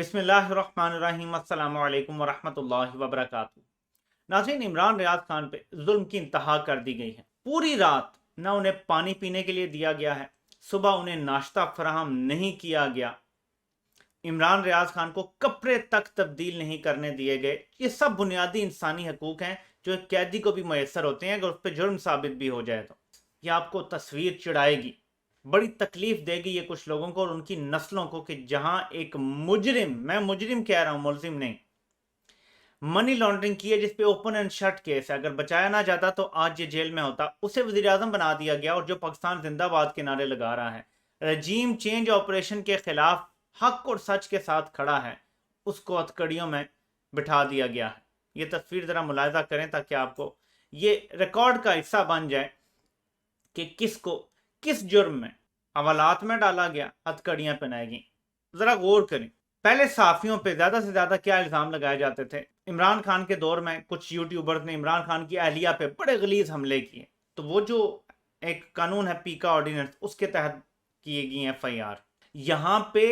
बिस्मिल्लाहिर्रहमानिर्रहीम अस्सलामु अलैकुम वरहमतुल्लाहि वबरकातुहू। नाज़रीन, इमरान रियाज खान पे जुल्म की इंतहा कर दी गई है। पूरी रात न उन्हें पानी पीने के लिए दिया गया है, सुबह उन्हें नाश्ता फराहम नहीं किया गया, इमरान रियाज खान को कपड़े तक तब्दील नहीं करने दिए गए। ये सब बुनियादी इंसानी हकूक हैं जो एक कैदी को भी मैसर होते हैं अगर उस पर जुर्म साबित भी हो जाए। तो ये आपको तस्वीर चिढ़ाएगी, बड़ी तकलीफ देगी ये कुछ लोगों को और उनकी नस्लों को कि जहां एक मुजरिम, मैं मुजरिम कह रहा हूं, मुलजिम नहीं, मनी लॉन्ड्रिंग की है जिसपे ओपन एंड शट केस है, अगर बचाया ना जाता तो आज ये जेल में होता, उसे वजीर आजम बना दिया गया और जो पाकिस्तान जिंदाबाद के नारे लगा रहा है, रजीम चेंज ऑपरेशन के खिलाफ हक और सच के साथ खड़ा है, उसको हथकड़ियों में बिठा दिया गया है। ये तस्वीर जरा मुलायजा करें ताकि आपको ये रिकॉर्ड का हिस्सा बन जाए कि किसको किस जुर्म में हवालात में डाला गया, हथकड़ियां पहनाई गई। जरा गौर करें, पहले साफियों पे ज्यादा से ज्यादा क्या इल्जाम लगाए जाते थे। इमरान खान के दौर में कुछ यूट्यूबर्स ने इमरान खान की अहलिया पे बड़े गलीज हमले किए, तो वो जो एक कानून है पीका ऑर्डिनेंस, उसके तहत किए गई FIR। यहां पे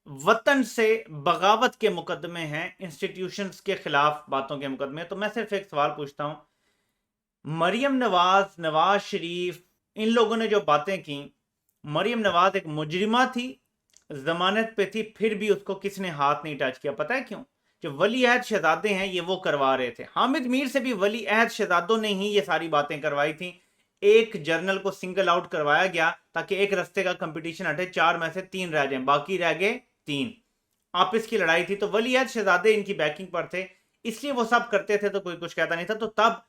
वतन से बगावत के मुकदमे हैं, इंस्टीट्यूशंस के खिलाफ बातों के मुकदमे। तो मैं सिर्फ एक सवाल पूछता हूं, मरियम नवाज, नवाज शरीफ, इन लोगों ने जो बातें की, मरियम नवाज एक मुजरिमा थी, जमानत पे थी, फिर भी उसको किसने हाथ नहीं टच किया? पता है क्यों? जो वली अहद शहजादे हैं ये वो करवा रहे थे। हामिद मीर से भी वली अहद शहजादों ने ही ये सारी बातें करवाई थी। एक जर्नल को सिंगल आउट करवाया गया ताकि एक रस्ते का कंपटीशन हटे, 4 में से 3 रह जाए, बाकी रह गए 3। आपस की लड़ाई थी तो वली अहद शहजादे इनकी बैकिंग पर थे, इसलिए वो सब करते थे तो कोई कुछ कहता नहीं था। तो तब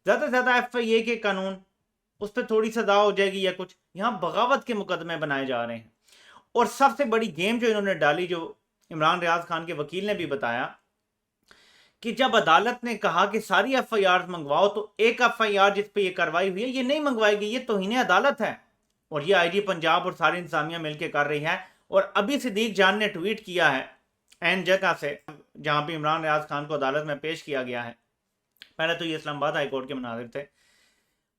ज्यादा से ज्यादा FIA के कानून, उस पर थोड़ी सजा हो जाएगी या कुछ, यहां बगावत के मुकदमे बनाए जा रहे हैं। और सबसे बड़ी गेम जो इन्होंने डाली, जो इमरान रियाज खान के वकील ने भी बताया, कि जब अदालत ने कहा कि सारी FIR मंगवाओ तो एक FIR जिस पे ये कार्रवाई हुई है ये नहीं मंगवाई गई, ये तौहीन अदालत है और ये IG पंजाब और सारी इंतजामिया मिलकर कर रही है। और अभी सिद्दीक जान ने ट्वीट किया है एन जगह से जहां पे इमरान रियाज खान को अदालत में पेश किया गया है, पहले तो ये इस्लामाबाद हाईकोर्ट के मुनाजिर थे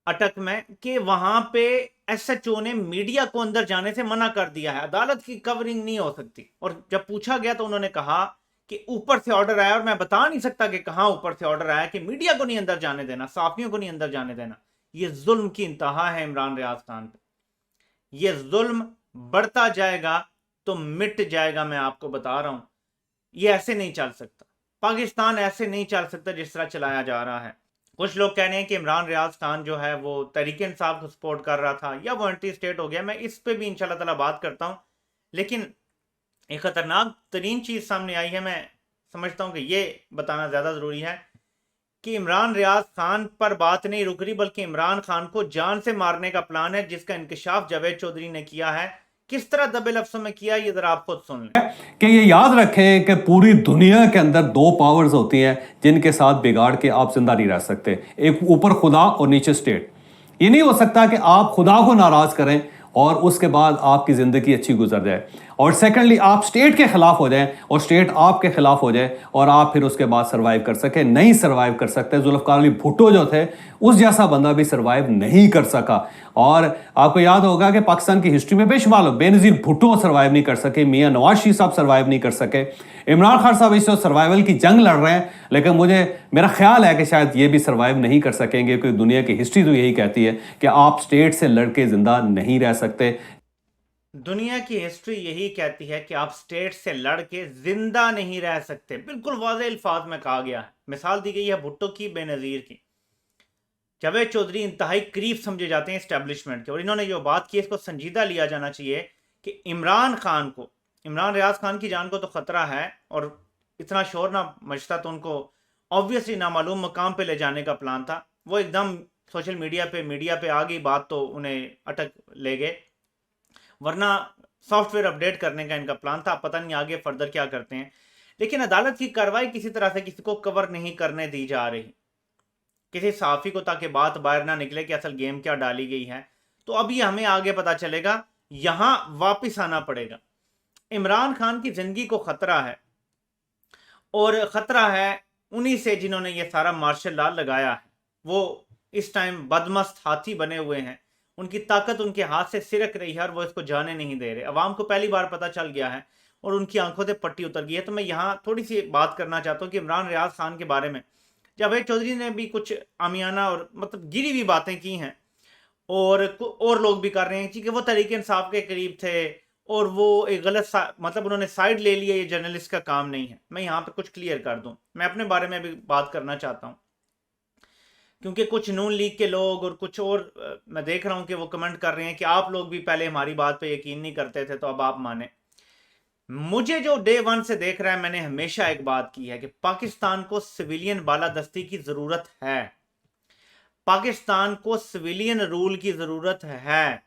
अटक में, कि वहां पे SHO ने मीडिया को अंदर जाने से मना कर दिया है, अदालत की कवरिंग नहीं हो सकती। और जब पूछा गया तो उन्होंने कहा कि ऊपर से ऑर्डर आया, और मैं बता नहीं सकता कि कहां ऊपर से ऑर्डर आया, कि मीडिया को नहीं अंदर जाने देना, साफियों को नहीं अंदर जाने देना। यह जुल्म की इंतहा है इमरान रियाज खान पे। यह जुल्म बढ़ता जाएगा तो मिट जाएगा, मैं आपको बता रहा हूं। यह ऐसे नहीं चल सकता, पाकिस्तान ऐसे नहीं चल सकता जिस तरह चलाया जा रहा है। कुछ लोग कह रहे हैं कि इमरान रियाज खान जो है वो तहरीक इंसाफ को सपोर्ट कर रहा था या वो एंटी स्टेट हो गया। मैं इस पे भी इंशाल्लाह ताला बात करता हूं, लेकिन एक खतरनाक तरीन चीज सामने आई है, मैं समझता हूं कि ये बताना ज्यादा जरूरी है कि इमरान रियाज खान पर बात नहीं रुक रही, बल्कि इमरान खान को जान से मारने का प्लान है, जिसका इंकशाफ जावेद चौधरी ने किया है। किस तरह दबे लफ्जों में किया, ये जरा आप खुद सुन लें। कि ये याद रखें कि पूरी दुनिया के अंदर 2 पावर्स होती हैं जिनके साथ बिगाड़ के आप जिंदा नहीं रह सकते, एक ऊपर खुदा और नीचे स्टेट। ये नहीं हो सकता कि आप खुदा को नाराज करें और उसके बाद आपकी जिंदगी अच्छी गुजर जाए, और सेकेंडली आप स्टेट के खिलाफ हो जाएं और स्टेट आपके खिलाफ हो जाए और आप फिर उसके बाद सर्वाइव कर सके। नहीं सर्वाइव कर सकते। जुल्फकार अली भुट्टो जो थे, उस जैसा बंदा भी सर्वाइव नहीं कर सका। और आपको याद होगा कि पाकिस्तान की हिस्ट्री में बेशुमार लोग, बेनजीर भुट्टो सर्वाइव नहीं कर सके, मियां नवाज शरीफ साहब सर्वाइव नहीं कर सके, इमरान खान साहब इस सर्वाइवल की जंग लड़ रहे हैं, लेकिन मेरा ख्याल है कि शायद ये भी सर्वाइव नहीं कर सकेंगे, क्योंकि दुनिया की हिस्ट्री तो यही कहती है कि आप स्टेट से लड़के जिंदा नहीं रह सकते। दुनिया की हिस्ट्री यही कहती है कि आप स्टेट से लड़ के जिंदा नहीं रह सकते, बिल्कुल वाज़ेह अल्फाज में कहा गया है। मिसाल दी गई है भुट्टो की, बेनज़ीर की। जावेद चौधरी इंतहाई करीब समझे जाते हैं इस्टेब्लिशमेंट के, और इन्होंने जो बात की इसको संजीदा लिया जाना चाहिए कि इमरान खान को, इमरान रियाज खान की जान को तो खतरा है, और इतना शोर ना मचता तो उनको ऑब्वियसली नामालूम मकाम पे ले जाने का प्लान था। वो एकदम सोशल मीडिया पे आ गई बात तो उन्हें अटक ले गए, वरना सॉफ्टवेयर अपडेट करने का इनका प्लान था। पता नहीं आगे फर्दर क्या करते हैं, लेकिन अदालत की कार्रवाई किसी तरह से किसी को कवर नहीं करने दी जा रही, किसी साफी को, ताकि बात बाहर ना निकले कि असल गेम क्या डाली गई है। तो अब ये हमें आगे पता चलेगा, यहां वापिस आना पड़ेगा। इमरान खान की जिंदगी को खतरा है, और खतरा है उन्हीं से जिन्होंने ये सारा मार्शल लॉ लगाया है। वो इस टाइम बदमस्त हाथी बने हुए हैं, उनकी ताकत उनके हाथ से सिरक रही है और वो इसको जाने नहीं दे रहे। अवाम को पहली बार पता चल गया है, और उनकी आंखों से पट्टी उतर गई है। तो मैं यहाँ थोड़ी सी बात करना चाहता हूँ कि इमरान रियाज खान के बारे में जावेद चौधरी ने भी कुछ आमियाना और मतलब गिरी हुई बातें की हैं, और लोग भी कर रहे हैं कि वो तहरीक इंसाफ के करीब थे और वो एक गलत मतलब उन्होंने साइड ले लिया, ये जर्नलिस्ट का काम नहीं है। मैं यहाँ पे कुछ क्लियर कर दूं, मैं अपने बारे में भी बात करना चाहता हूँ, क्योंकि कुछ नून लीग के लोग और कुछ और मैं देख रहा हूँ कि वो कमेंट कर रहे हैं कि आप लोग भी पहले हमारी बात पे यकीन नहीं करते थे तो अब आप माने। मुझे जो डे वन से देख रहा है, मैंने हमेशा एक बात की है कि पाकिस्तान को सिविलियन बालादस्ती की जरूरत है, पाकिस्तान को सिविलियन रूल की जरूरत है।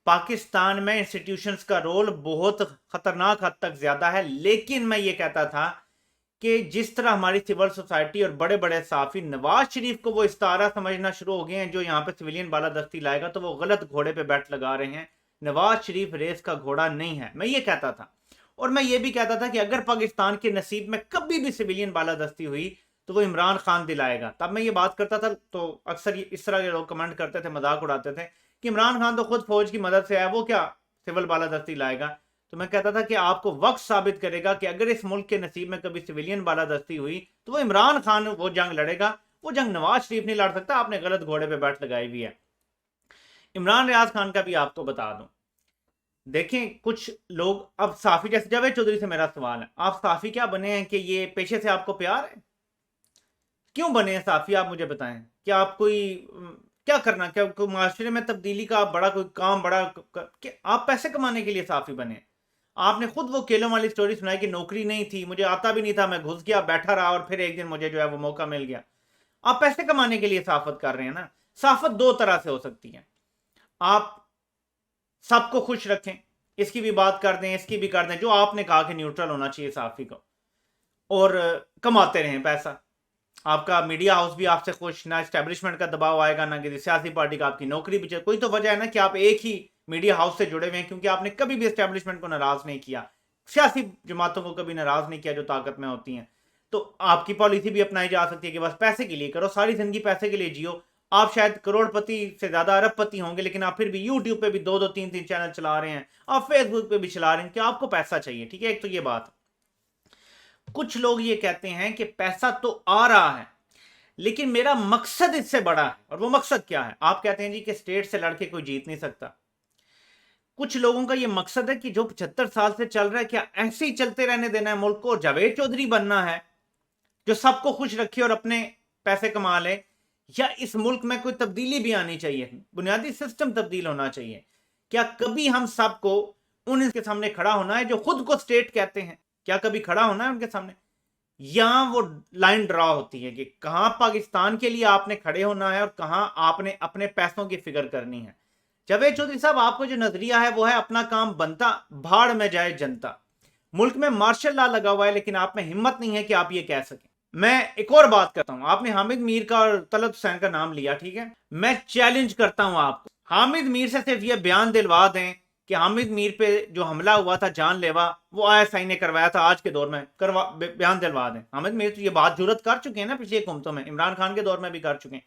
पाकिस्तान में इंस्टीट्यूशंस का रोल बहुत खतरनाक हद तक ज्यादा है, लेकिन मैं ये कहता था कि जिस तरह हमारी सिविल सोसाइटी और बड़े बड़े साफी नवाज शरीफ को वो इस्तारा समझना शुरू हो गए हैं जो यहाँ पे सिविलियन बालादस्ती लाएगा तो वो गलत घोड़े पे बैठ लगा रहे हैं। नवाज शरीफ रेस का घोड़ा नहीं है, मैं ये कहता था। और मैं ये भी कहता था कि अगर पाकिस्तान के नसीब में कभी भी सिविलियन बालादस्ती हुई तो वो इमरान खान दिलाएगा। तब मैं ये बात करता था तो अक्सर इस तरह के लोग कमेंट करते थे, मजाक उड़ाते थे कि इमरान खान तो खुद फौज की मदद से है, वो क्या सिविल बालादस्ती लाएगा। तो मैं कहता था कि आपको वक्त साबित करेगा कि अगर इस मुल्क के नसीब में कभी सिविलियन बालादस्ती हुई तो वो इमरान खान वो जंग लड़ेगा, वो जंग नवाज शरीफ नहीं लड़ सकता। आपने गलत घोड़े पे बैठ लगाई हुई है। इमरान रियाज खान का भी आपको बता दूं, देखें कुछ लोग अब साफी, जैसे जावेद चौधरी से मेरा सवाल है, आप साफी क्या बने हैं कि ये पेशे से आपको प्यार है? क्यों बने हैं साफी, आप मुझे बताएं। क्या आप कोई क्या करना, क्या कोई माशरे में तब्दीली का आप बड़ा कोई काम बड़ा कि आप पैसे कमाने के लिए साफी बने? आपने खुद वो केलों वाली स्टोरी सुनाई कि नौकरी नहीं थी, मुझे आता भी नहीं था, मैं घुस गया, बैठा रहा और फिर एक दिन मुझे जो है वो मौका मिल गया। आप पैसे कमाने के लिए साफत कर रहे हैं ना। साफत दो तरह से हो सकती है, आप सबको खुश रखें, इसकी भी बात कर दें, इसकी भी कर दें, जो आपने कहा कि न्यूट्रल होना चाहिए साफी को, और कमाते रहें पैसा। आपका मीडिया हाउस भी आपसे खुश, ना एस्टेब्लिशमेंट का दबाव आएगा, ना किसी सियासी पार्टी का, आपकी नौकरी भी। कोई तो वजह है ना कि आप एक ही मीडिया हाउस से जुड़े हुए हैं, क्योंकि आपने कभी भी एस्टेब्लिशमेंट को नाराज नहीं किया, सियासी जमातों को कभी नाराज नहीं किया जो ताकत में होती हैं। तो आपकी पॉलिसी भी अपनाई जा सकती है कि बस पैसे के लिए करो, सारी जिंदगी पैसे के लिए जियो। आप शायद करोड़पति से ज्यादा अरबपति होंगे, लेकिन आप फिर भी यूट्यूब पे भी 2-2 3-3 चैनल चला रहे हैं, आप फेसबुक पे भी चला रहे हैं कि आपको पैसा चाहिए। ठीक है, एक तो ये बात। कुछ लोग ये कहते हैं कि पैसा तो आ रहा है लेकिन मेरा मकसद इससे बड़ा है, और वो मकसद क्या है? आप कहते हैं जी कि स्टेट से लड़के कोई जीत नहीं सकता। कुछ लोगों का ये मकसद है कि जो 75 साल से चल रहा है, क्या ऐसे ही चलते रहने देना है मुल्क को, और जावेद चौधरी बनना है जो सबको खुश रखे और अपने पैसे कमा ले? या इस मुल्क में कोई तब्दीली भी आनी चाहिए, बुनियादी सिस्टम तब्दील होना चाहिए? क्या कभी हम सबको उनके सामने खड़ा होना है जो खुद को स्टेट कहते हैं? क्या कभी खड़ा होना है उनके सामने? यहां वो लाइन ड्रॉ होती है कि कहां पाकिस्तान के लिए आपने खड़े होना है और कहां आपने अपने पैसों की फिक्र करनी है। जावेद चौधरी साहब, आपको जो नजरिया है वो है अपना काम बनता, भाड़ में जाए जनता। मुल्क में मार्शल लॉ लगा हुआ है, लेकिन आप में हिम्मत नहीं है कि आप ये कह सकें। मैं एक और बात करता हूं, आपने हामिद मीर का और तलत हुसैन का नाम लिया, ठीक है, मैं चैलेंज करता हूं आपको, हामिद मीर से सिर्फ ये बयान दिलवा दें कि हामिद मीर पे जो हमला हुआ था जानलेवा, वो आईएसआई ने करवाया था, आज के दौर में करवा बयान दिलवा दें। हामिद मीर तो ये बात जुरत कर चुके हैं ना पिछली हुकूमतों में, इमरान खान के दौर में भी कर चुके हैं।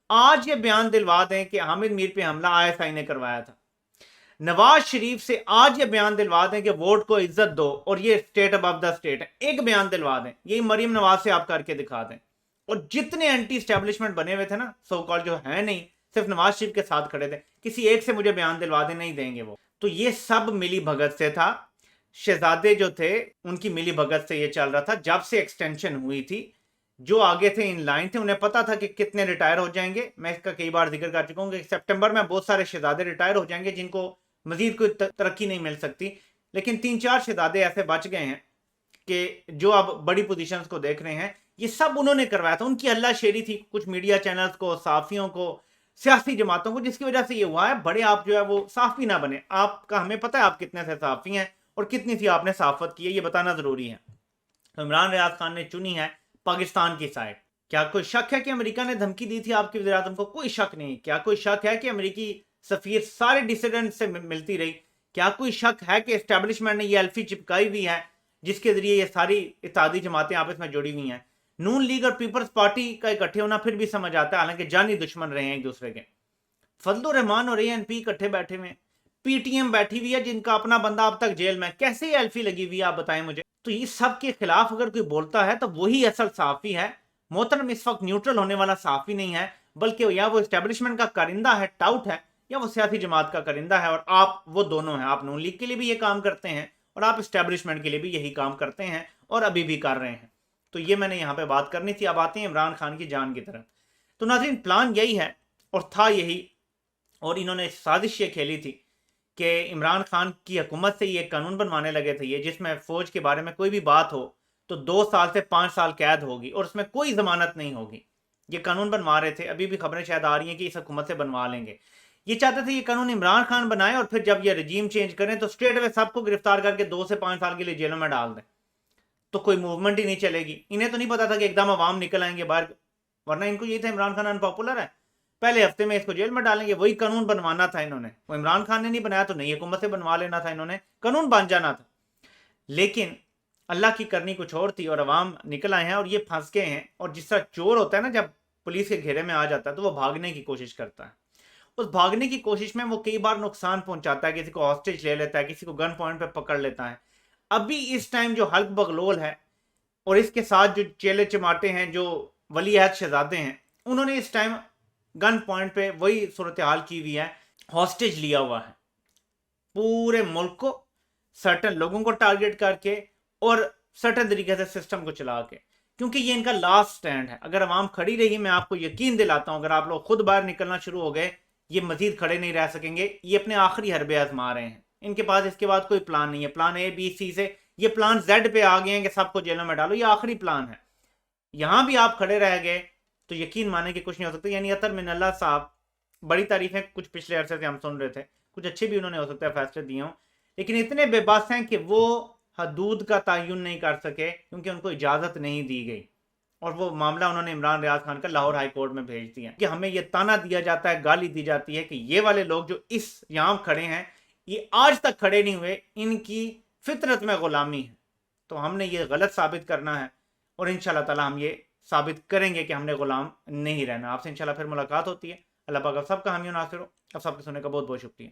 आज ये बयान दिलवा दें कि हामिद मीर पे हमला आईएसआई ने करवाया था। नवाज शरीफ से आज ये बयान दिलवा दें कि वोट को इज्जत दो और ये स्टेट अबव द स्टेट है, एक बयान दिलवा दें, यही मरीम नवाज से आप करके दिखा दें। और जितने एंटी स्टैब्लिशमेंट बने हुए थे ना, सो कॉल जो है नहीं, सिर्फ नवाज शरीफ के साथ खड़े थे, किसी एक से मुझे बयान दिलवा दें, नहीं देंगे वो। तो ये सब मिली भगत से था, शहजादे जो थे उनकी मिली भगत से ये चल रहा था। जब से एक्सटेंशन हुई थी, जो आगे थे इन लाइन थे, उन्हें पता था कि कितने रिटायर हो जाएंगे। मैं इसका कई बार जिक्र कर चुका हूं कि सितंबर में बहुत सारे शहजादे रिटायर हो जाएंगे जिनको मजीद कोई तरक्की नहीं मिल सकती, लेकिन 3-4 शहजादे ऐसे बच गए हैं कि जो अब बड़ी पोजीशंस को देख रहे हैं। ये सब उन्होंने करवाया था, उनकी अल्लाह शेरी थी कुछ मीडिया चैनल्स को, साफियों को, सियासी जमातों को, जिसकी वजह से ये हुआ है बड़े आप जो है वो साफी ना बने। आपका हमें पता है आप कितने से साफी हैं और कितनी सी आपने साफत की है, ये बताना जरूरी है। तो इमरान रियाज खान ने चुनी है पाकिस्तान की साइड। क्या कोई शक है कि अमेरिका ने धमकी दी थी आपकी वज़ीर-ए-आज़म को? कोई शक नहीं। क्या कोई शक है कि अमेरिकी सफीर सारे डिसिडेंट से मिलती रही? क्या कोई शक है कि एस्टेब्लिशमेंट ने ये एल्फी चिपकाई हुई है जिसके जरिए ये सारी इत्तेहादी जमातें आपस में जुड़ी हुई हैं? नून लीग और पीपल्स पार्टी का इकट्ठे होना फिर भी समझ आता है, हालांकि जानी दुश्मन रहे हैं एक दूसरे के। फजलुर रहमान और ANP इकट्ठे बैठे हुए, पीटीएम बैठी हुई है जिनका अपना बंदा अब तक जेल में, कैसे एल्फी लगी हुई है आप बताएं मुझे। तो ये सब के खिलाफ अगर कोई बोलता है तो वही असल सहाफी है। मोहतरम इस वक्त न्यूट्रल होने वाला सहाफी नहीं है, बल्कि या वो एस्टेब्लिशमेंट का करिंदा है, टाउट है, या वो सियासी जमात का करिंदा है। और आप वो दोनों हैं। आप नून लीग के लिए भी ये काम करते हैं और आप एस्टेब्लिशमेंट के लिए भी यही काम करते हैं और अभी भी कर रहे हैं। तो ये मैंने यहाँ पे बात करनी थी। अब आते हैं इमरान खान की जान की तरफ। तो नाज़रीन, प्लान यही है और था यही, और इन्होंने साजिश ये खेली थी कि इमरान खान की हुकूमत से ये कानून बनवाने लगे थे, ये जिसमें फ़ौज के बारे में कोई भी बात हो तो 2 साल से 5 साल कैद होगी और उसमें कोई ज़मानत नहीं होगी। ये कानून बनवा रहे थे। अभी भी खबरें शायद आ रही हैं कि इस हुकूमत से बनवा लेंगे। ये चाहते थे ये कानून इमरान खान बनाए और फिर जब ये रजीम चेंज करें तो स्ट्रेट अवे सबको गिरफ्तार करके 2 से 5 साल के लिए जेलों में डाल दें, तो कोई मूवमेंट ही नहीं चलेगी। इन्हें तो नहीं पता था कि एकदम अवाम निकल आएंगे बाहर, वरना इनको यही था इमरान खान अनपॉपुलर है, पहले हफ्ते में इसको जेल में डालेंगे। वही कानून बनवाना था इन्होंने। वो इमरान खान ने नहीं बनाया तो नई हुकूमत से बनवा लेना था इन्होंने, कानून बन जाना था। लेकिन अल्लाह की करनी कुछ और थी और अवाम निकल आए हैं और ये फंस गए हैं। और जिस तरह चोर होता है ना, जब पुलिस के घेरे में आ जाता है तो वो भागने की कोशिश करता है। उस भागने की कोशिश में वो कई बार नुकसान पहुंचाता है, किसी को हॉस्टेज ले लेता है, किसी को गन पॉइंट पे पकड़ लेता है। अभी इस टाइम जो हल्क बगलोल है और इसके साथ जो चेले चमाटे हैं, जो वली अहद शहजादे हैं, उन्होंने इस टाइम गन पॉइंट पे वही सूरत हाल की हुई है। हॉस्टेज लिया हुआ है पूरे मुल्क को, सर्टन लोगों को टारगेट करके और सर्टन तरीके से सिस्टम को चला के, क्योंकि ये इनका लास्ट स्टैंड है। अगर अवाम खड़ी रही, मैं आपको यकीन दिलाता हूं, अगर आप लोग खुद बाहर निकलना शुरू हो गए, ये मजीद खड़े नहीं रह सकेंगे। ये अपने आखिरी हरबे आजमा रहे हैं। इनके पास इसके बाद कोई प्लान नहीं है। प्लान ए बी सी से ये प्लान जेड पे आ गए हैं कि सबको जेलों में डालो। ये आखिरी प्लान है। यहां भी आप खड़े रह गए तो यकीन माने कि कुछ नहीं हो सकता। यानी अतर मिनल्ला साहब, बड़ी तारीफें कुछ पिछले अरसे से हम सुन रहे थे, कुछ अच्छे भी उन्होंने हो सकता है फैसले दिए हों, लेकिन इतने बेबस हैं कि वो हदूद का तयन नहीं कर सके क्योंकि उनको इजाज़त नहीं दी गई। और वो मामला उन्होंने इमरान रियाज खान का लाहौर हाई कोर्ट में भेज दिया कि हमें ये ताना दिया जाता है, गाली दी जाती है कि ये वाले लोग जो इस यहाँ खड़े हैं ये आज तक खड़े नहीं हुए, इनकी फितरत में गुलामी है। तो हमने ये गलत साबित करना है और इंशाल्लाह ताला हम ये साबित करेंगे कि हमने गुलाम नहीं रहना। आपसे इंशाल्लाह फिर मुलाकात होती है। अल्लाह पाक आप सबका हामी नासिर हो। आप सबके सुनने का बहुत बहुत शुक्रिया।